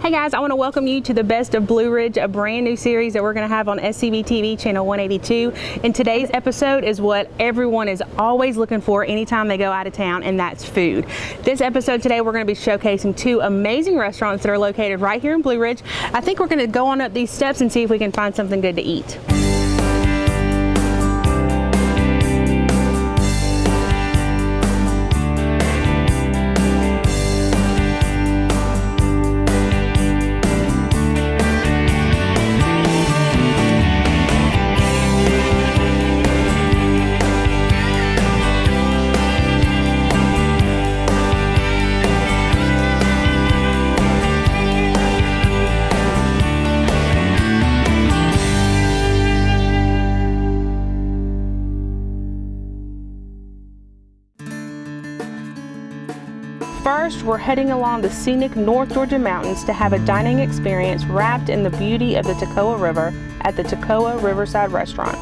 Hey guys, I want to welcome you to the Best of Blue Ridge, a brand new series that we're going to have on SCB TV channel 182. And today's episode is what everyone is always looking for anytime they go out of town, and that's food. This episode today, we're going to be showcasing two amazing restaurants that are located right here in Blue Ridge. I think we're going to go on up these steps and see if we can find something good to eat. First, we're heading along the scenic North Georgia mountains to have a dining experience wrapped in the beauty of the Toccoa River at the Toccoa Riverside restaurant.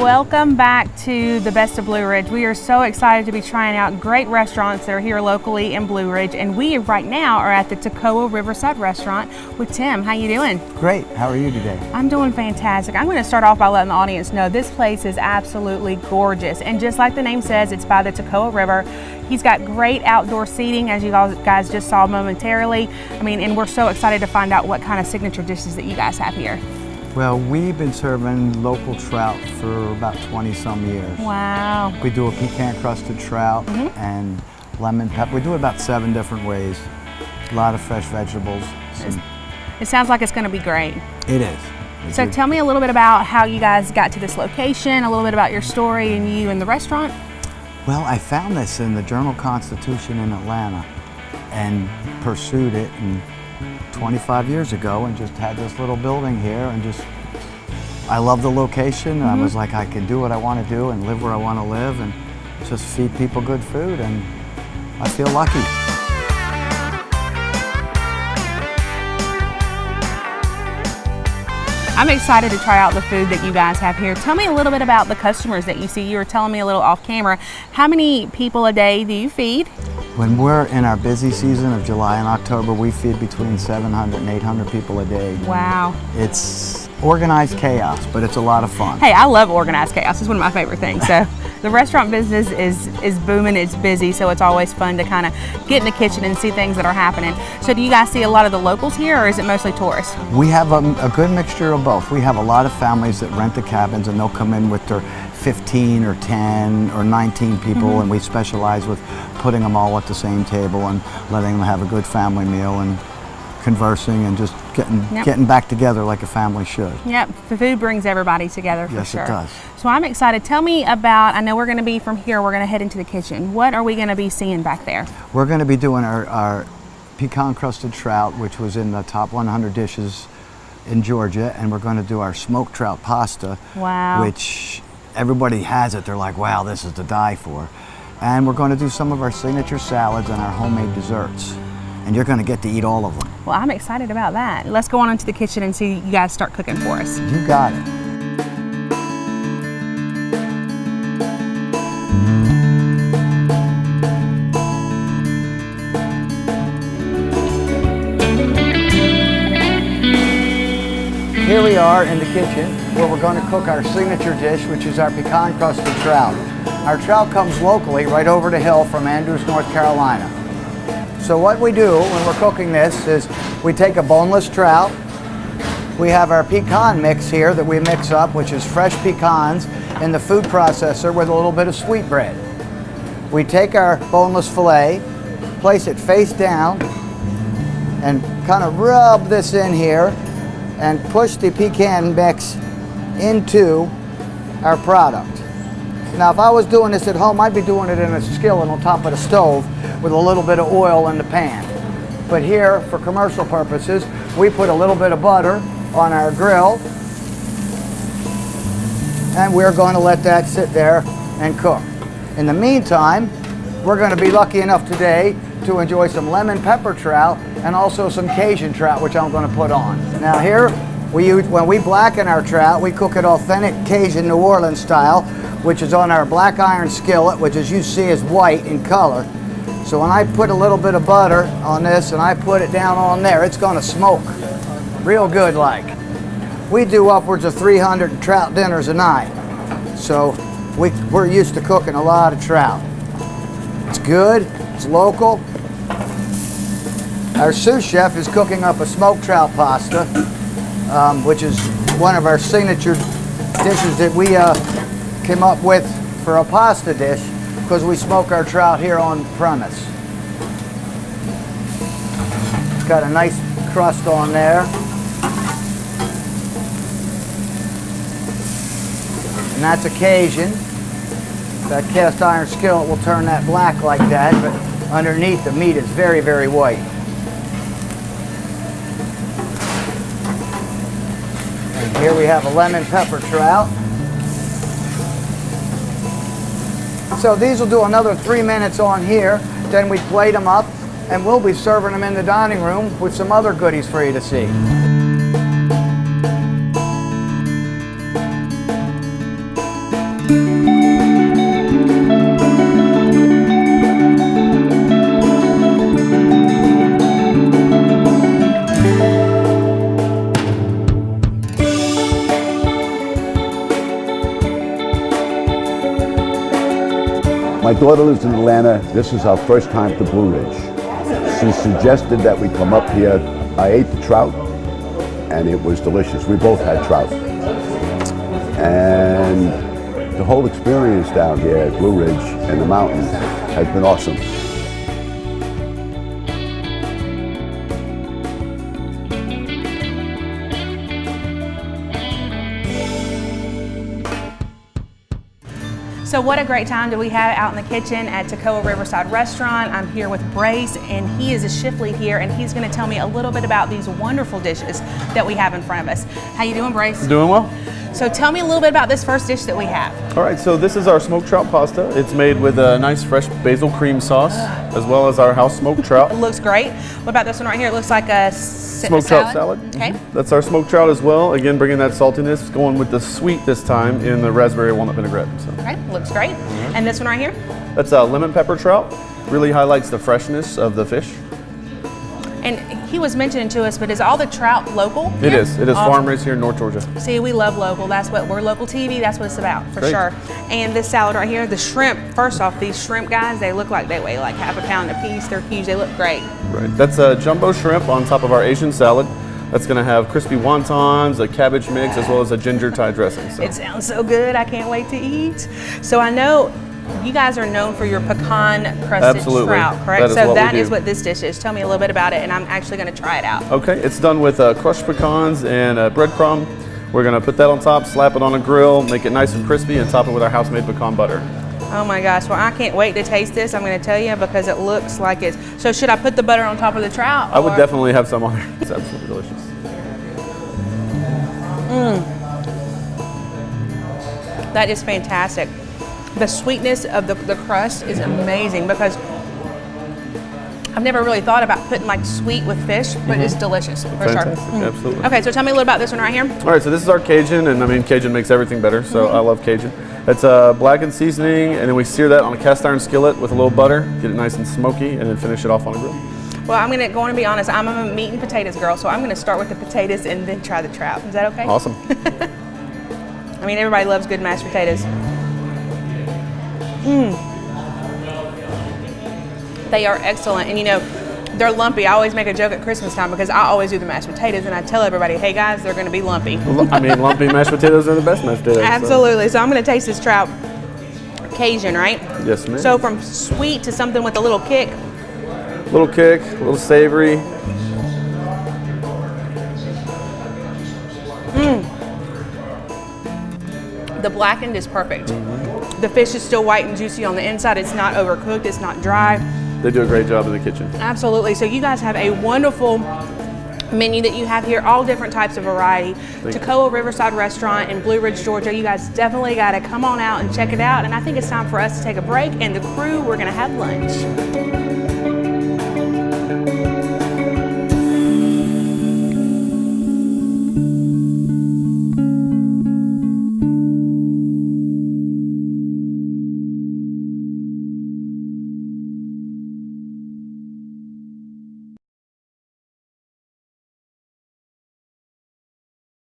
Welcome back to the Best of Blue Ridge. We are so excited to be trying out great restaurants that are here locally in Blue Ridge, and we right now are at the Toccoa Riverside restaurant with Tim. How you doing? Great. How are you today? I'm doing fantastic. I'm going to start off by letting the audience know this place is absolutely gorgeous, and just like the name says, it's by the Toccoa River. He's got great outdoor seating, as you guys just saw momentarily. And we're so excited to find out what kind of signature dishes that you guys have here. Well, we've been serving local trout for about 20 some years. Wow. We do a pecan crusted trout and lemon pepper. We do it about 7 different ways. A lot of fresh vegetables. It sounds like it's going to be great. It is. So tell me a little bit about how you guys got to this location, a little bit about your story and you and the restaurant. Well, I found this in the Journal-Constitution in Atlanta and pursued it 25 years ago and just had this little building here, and I love the location. I was like, I can do what I want to do and live where I want to live and just feed people good food, and I feel lucky. I'm excited to try out the food that you guys have here. Tell me a little bit about the customers that you see. You were telling me a little off camera. How many people a day do you feed? When we're in our busy season of July and October, we feed between 700 and 800 people a day. Wow. It's organized chaos, but it's a lot of fun. Hey, I love organized chaos. It's one of my favorite things. So the restaurant business is booming, it's busy, so it's always fun to kind of get in the kitchen and see things that are happening. So do you guys see a lot of the locals here, or is it mostly tourists? We have a good mixture of both. We have a lot of families that rent the cabins, and they'll come in with their 15 or 10 or 19 people, and we specialize with putting them all at the same table and letting them have a good family meal and conversing and just getting back together like a family should. Yep, the food brings everybody together for yes, sure. Yes, it does. So I'm excited. Tell me about, I know we're going to be from here, we're going to head into the kitchen. What are we going to be seeing back there? We're going to be doing our pecan crusted trout, which was in the top 100 dishes in Georgia, and we're going to do our smoked trout pasta. Wow. Which everybody has it. They're like, wow, this is to die for. And we're going to do some of our signature salads and our homemade desserts. And you're going to get to eat all of them. Well, I'm excited about that. Let's go on into the kitchen and see you guys start cooking for us. You got it. Here we are in the kitchen where we're going to cook our signature dish, which is our pecan crusted trout. Our trout comes locally right over the hill from Andrews, North Carolina. So what we do when we're cooking this is we take a boneless trout. We have our pecan mix here that we mix up, which is fresh pecans in the food processor with a little bit of sweetbread. We take our boneless filet, place it face down, and kind of rub this in here and push the pecan mix into our product. Now, if I was doing this at home, I'd be doing it in a skillet on top of the stove with a little bit of oil in the pan. But here, for commercial purposes, we put a little bit of butter on our grill, and we're going to let that sit there and cook. In the meantime, we're going to be lucky enough today to enjoy some lemon pepper trout and also some Cajun trout, which I'm going to put on. Now here, When we blacken our trout, we cook it authentic Cajun New Orleans style, which is on our black iron skillet, which as you see is white in color. So when I put a little bit of butter on this and I put it down on there, it's gonna smoke real good like. We do upwards of 300 trout dinners a night. So we're used to cooking a lot of trout. It's good, it's local. Our sous chef is cooking up a smoked trout pasta, which is one of our signature dishes that we came up with for a pasta dish because we smoke our trout here on premise. It's got a nice crust on there. And that's occasion. That cast iron skillet will turn that black like that, but underneath the meat is very, very white. And here we have a lemon pepper trout. So these will do another 3 minutes on here, then we plate them up, and we'll be serving them in the dining room with some other goodies for you to see. My daughter lives in Atlanta. This is our first time to Blue Ridge. She suggested that we come up here. I ate the trout, and it was delicious. We both had trout. And the whole experience down here at Blue Ridge and the mountains has been awesome. So what a great time do we have out in the kitchen at Toccoa Riverside Restaurant. I'm here with Brace, and he is a shift lead here, and he's going to tell me a little bit about these wonderful dishes that we have in front of us. How you doing, Brace? Doing well. So tell me a little bit about this first dish that we have. All right, so this is our smoked trout pasta. It's made with a nice fresh basil cream sauce, as well as our house smoked trout. It looks great. What about this one right here? It looks like a Smoked trout salad. Okay. That's our smoked trout as well. Again, bringing that saltiness, going with the sweet this time in the raspberry walnut vinaigrette. So. Okay, looks great. And this one right here? That's a lemon pepper trout. Really highlights the freshness of the fish. And he was mentioning to us, but is all the trout local? It is. It is Awesome. farm raised here in North Georgia. See, we love local. That's what we're local TV. That's what it's about, for Great. sure. And this salad right here, the shrimp. First off, these shrimp guys, they look like they weigh like half a pound a piece. They're huge. They look great. Right. That's a jumbo shrimp on top of our Asian salad. That's going to have crispy wontons, a cabbage mix, as well as a ginger Thai dressing. So. It sounds so good. I can't wait to eat. So I know you guys are known for your pecan crusted Absolutely. trout, correct? That is so what that we do. is what this dish is. Tell me a little bit about it, and I'm actually going to try it out. Okay, it's done with crushed pecans and breadcrumb. We're going to put that on top, slap it on a grill, make it nice and crispy, and top it with our house-made pecan butter. Oh my gosh, well I can't wait to taste this. I'm going to tell you because it looks like it's... So should I put the butter on top of the trout? I would definitely have some on there. It's absolutely delicious. That is fantastic. The sweetness of the crust is amazing because I've never really thought about putting like sweet with fish, but it's delicious for Fantastic, sure. absolutely. Okay, so tell me a little about this one right here. All right, so this is our Cajun, and I mean, Cajun makes everything better, so I love Cajun. It's blackened seasoning, and then we sear that on a cast iron skillet with a little butter, get it nice and smoky, and then finish it off on a grill. Well, I'm going to be honest, I'm a meat and potatoes girl, so I'm going to start with the potatoes and then try the trout. Is that okay? Awesome. I mean, everybody loves good mashed potatoes. They are excellent, and you know, they're lumpy. I always make a joke at Christmas time because I always do the mashed potatoes, and I tell everybody, hey guys, they're going to be lumpy. I mean, lumpy mashed potatoes are the best mashed potatoes. Absolutely. So I'm going to taste this trout Cajun, right? Yes, ma'am. So from sweet to something with a little kick. Little kick, a little savory. The blackened is perfect. The fish is still white and juicy on the inside. It's not overcooked. It's not dry. They do a great job in the kitchen. Absolutely. So you guys have a wonderful menu that you have here, all different types of variety. Toccoa Riverside Restaurant in Blue Ridge, Georgia. You guys definitely got to come on out and check it out. And I think it's time for us to take a break. And the crew, we're going to have lunch.